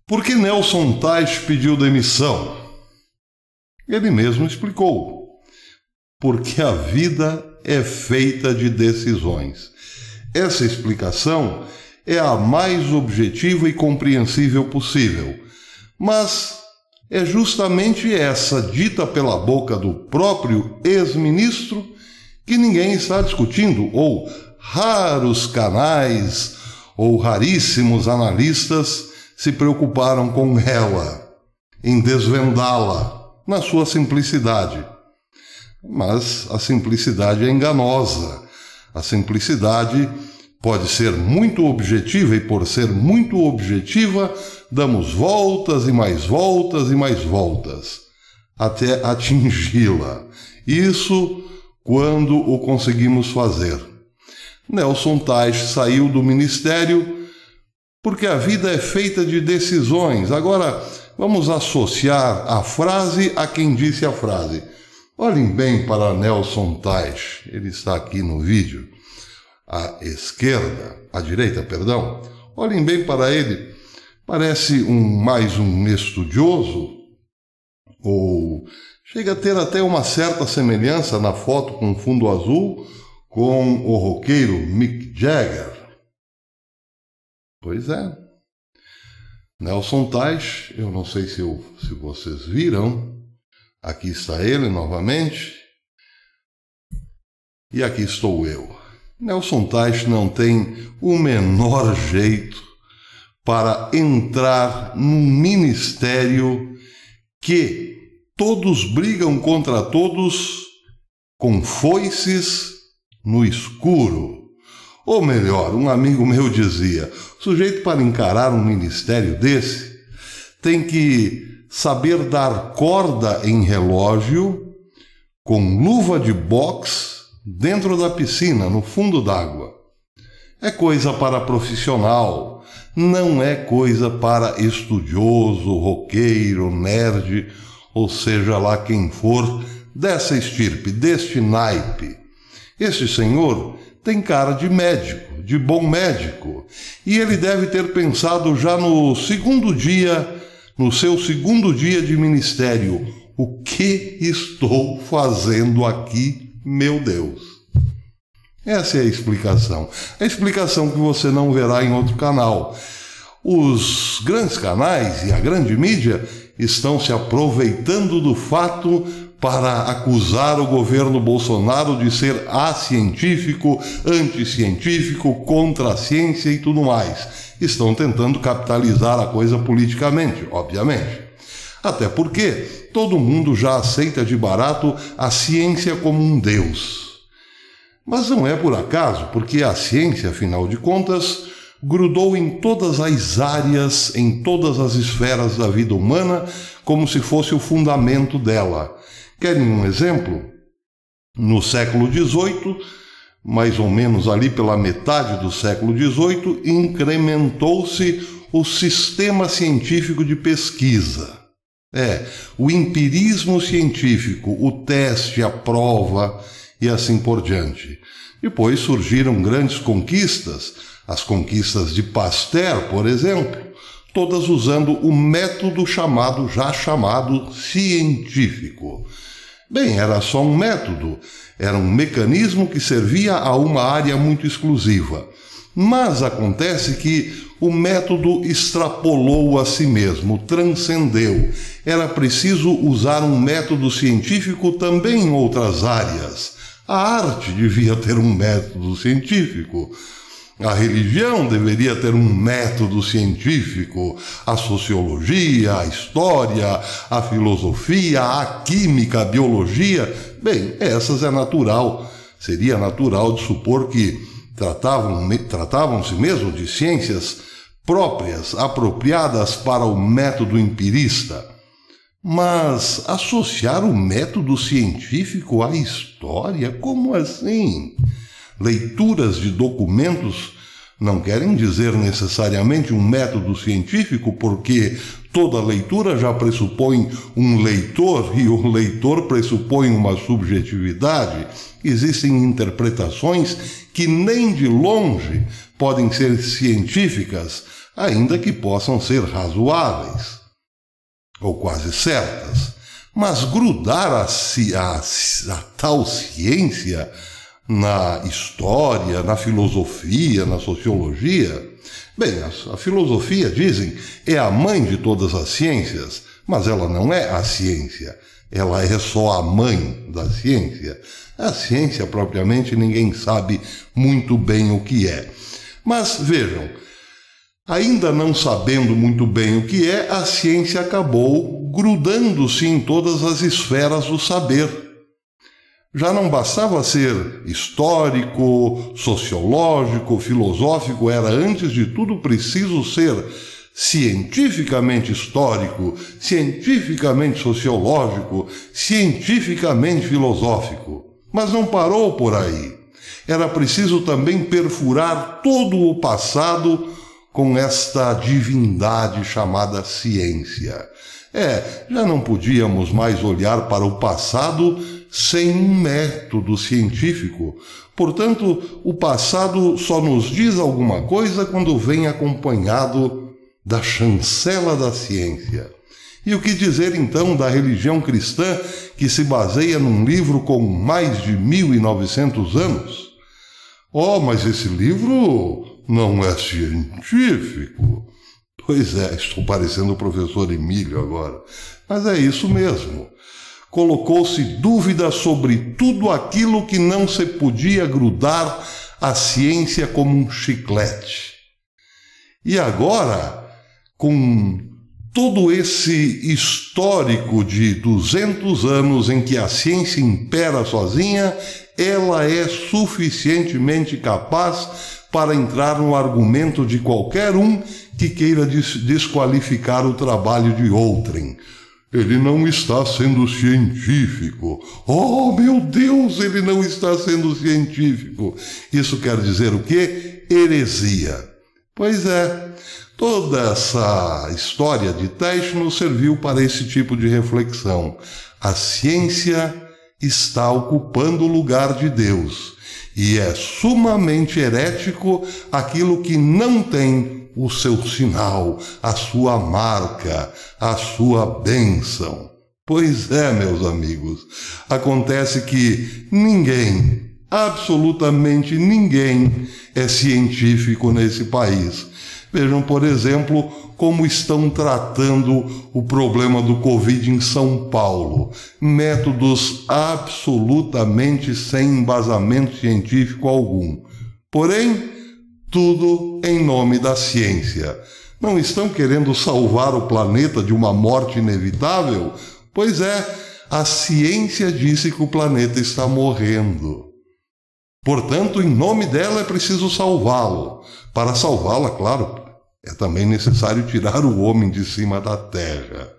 Por que Nelson Teich pediu demissão? Ele mesmo explicou. Porque a vida é feita de decisões. Essa explicação é a mais objetiva e compreensível possível. Mas é justamente essa, dita pela boca do próprio ex-ministro, que ninguém está discutindo, ou raros canais ou raríssimos analistas se preocuparam com ela, em desvendá-la na sua simplicidade. Mas a simplicidade é enganosa. A simplicidade pode ser muito objetiva e, por ser muito objetiva, damos voltas e mais voltas e mais voltas até atingi-la. Isso quando o conseguimos fazer. Nelson Teich saiu do ministério porque a vida é feita de decisões. Agora, vamos associar a frase a quem disse a frase. Olhem bem para Nelson Teich, ele está aqui no vídeo, à direita, perdão. Olhem bem para ele, parece mais um estudioso, ou chega a ter até uma certa semelhança na foto com fundo azul com o roqueiro Mick Jagger. Pois é. Nelson Teich, eu não sei se vocês viram, aqui está ele novamente, e aqui estou eu. Nelson Teich não tem o menor jeito para entrar num ministério que todos brigam contra todos com foices no escuro. Ou melhor, um amigo meu dizia, o sujeito para encarar um ministério desse tem que saber dar corda em relógio com luva de boxe dentro da piscina, no fundo d'água. É coisa para profissional, não é coisa para estudioso, roqueiro, nerd, ou seja lá quem for, dessa estirpe, deste naipe. Este senhor tem cara de médico, de bom médico, e ele deve ter pensado já no seu segundo dia de ministério, o que estou fazendo aqui, meu Deus? Essa é a explicação que você não verá em outro canal. Os grandes canais e a grande mídia estão se aproveitando do fato para acusar o governo Bolsonaro de ser acientífico, anticientífico, contra a ciência e tudo mais. Estão tentando capitalizar a coisa politicamente, obviamente. Até porque todo mundo já aceita de barato a ciência como um deus. Mas não é por acaso, porque a ciência, afinal de contas, grudou em todas as áreas, em todas as esferas da vida humana, como se fosse o fundamento dela. Querem um exemplo? No século XVIII, mais ou menos ali pela metade do século XVIII, incrementou-se o sistema científico de pesquisa. O empirismo científico, o teste, a prova e assim por diante. Depois surgiram grandes conquistas, as conquistas de Pasteur, por exemplo, todas usando o método chamado científico. Bem, era só um método, era um mecanismo que servia a uma área muito exclusiva. Mas acontece que o método extrapolou a si mesmo, transcendeu. Era preciso usar um método científico também em outras áreas. A arte devia ter um método científico. A religião deveria ter um método científico, a sociologia, a história, a filosofia, a química, a biologia. Bem, essas é natural. Seria natural de supor que tratavam-se mesmo de ciências próprias, apropriadas para o método empirista. Mas associar o método científico à história? Como assim? Leituras de documentos não querem dizer necessariamente um método científico, porque toda leitura já pressupõe um leitor e o leitor pressupõe uma subjetividade. Existem interpretações que nem de longe podem ser científicas, ainda que possam ser razoáveis, ou quase certas. Mas grudar a tal ciência na história, na filosofia, na sociologia... Bem, a filosofia, dizem, é a mãe de todas as ciências, mas ela não é a ciência. Ela é só a mãe da ciência. A ciência, propriamente, ninguém sabe muito bem o que é. Mas, vejam, ainda não sabendo muito bem o que é, a ciência acabou grudando-se em todas as esferas do saber. Já não bastava ser histórico, sociológico, filosófico, era antes de tudo preciso ser cientificamente histórico, cientificamente sociológico, cientificamente filosófico. Mas não parou por aí. Era preciso também perfurar todo o passado com esta divindade chamada ciência. Já não podíamos mais olhar para o passado sem um método científico. Portanto, o passado só nos diz alguma coisa quando vem acompanhado da chancela da ciência. E o que dizer então da religião cristã, que se baseia num livro com mais de 1.900 anos? Mas esse livro não é científico. Pois é, estou parecendo o professor Emílio agora. Mas é isso mesmo. Colocou-se dúvida sobre tudo aquilo que não se podia grudar à ciência como um chiclete. E agora, com todo esse histórico de 200 anos em que a ciência impera sozinha, ela é suficientemente capaz para entrar no argumento de qualquer um que queira desqualificar o trabalho de outrem. Ele não está sendo científico. Oh, meu Deus, ele não está sendo científico. Isso quer dizer o quê? Heresia. Pois é, toda essa história de Teichmann serviu para esse tipo de reflexão. A ciência está ocupando o lugar de Deus. E é sumamente herético aquilo que não tem o seu sinal, a sua marca, a sua bênção. Pois é, meus amigos, acontece que ninguém, absolutamente ninguém, é científico nesse país. Vejam, por exemplo, como estão tratando o problema do Covid em São Paulo. Métodos absolutamente sem embasamento científico algum. Porém, tudo em nome da ciência. Não estão querendo salvar o planeta de uma morte inevitável? Pois é, a ciência disse que o planeta está morrendo. Portanto, em nome dela é preciso salvá-lo. Para salvá-la, claro, é também necessário tirar o homem de cima da terra,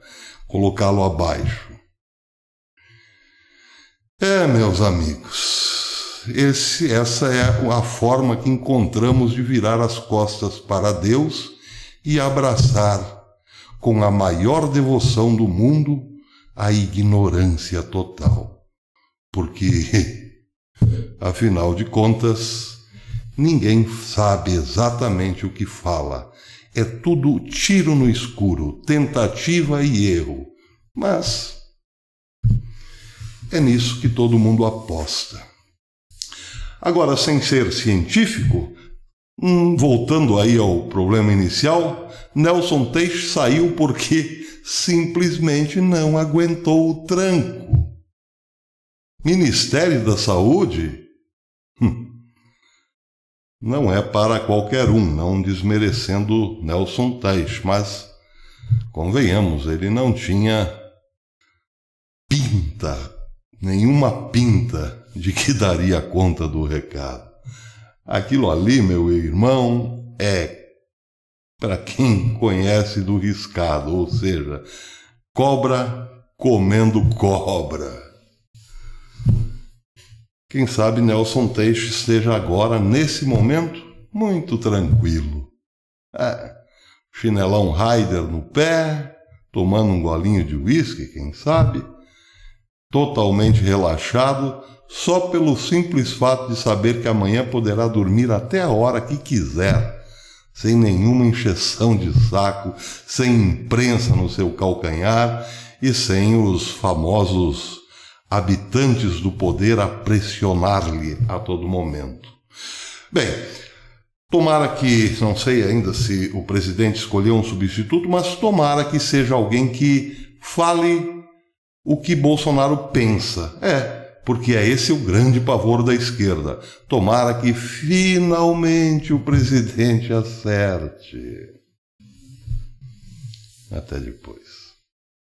colocá-lo abaixo. Meus amigos, essa é a forma que encontramos de virar as costas para Deus e abraçar, com a maior devoção do mundo, a ignorância total. Porque, afinal de contas, ninguém sabe exatamente o que fala. É tudo tiro no escuro, tentativa e erro. Mas é nisso que todo mundo aposta. Agora, sem ser científico, voltando aí ao problema inicial, Nelson Teich saiu porque simplesmente não aguentou o tranco. Ministério da Saúde? Não é para qualquer um, não desmerecendo Nelson Teich, mas, convenhamos, ele não tinha nenhuma pinta de que daria conta do recado. Aquilo ali, meu irmão, é para quem conhece do riscado, ou seja, cobra comendo cobra. Quem sabe Nelson Teich esteja agora, nesse momento, muito tranquilo. Chinelão Raider no pé, tomando um golinho de uísque, quem sabe, totalmente relaxado, só pelo simples fato de saber que amanhã poderá dormir até a hora que quiser, sem nenhuma encheção de saco, sem imprensa no seu calcanhar e sem os famosos habitantes do poder a pressionar-lhe a todo momento. Bem, tomara que, não sei ainda se o presidente escolheu um substituto, mas tomara que seja alguém que fale o que Bolsonaro pensa. Porque é esse o grande pavor da esquerda. Tomara que finalmente o presidente acerte. Até depois.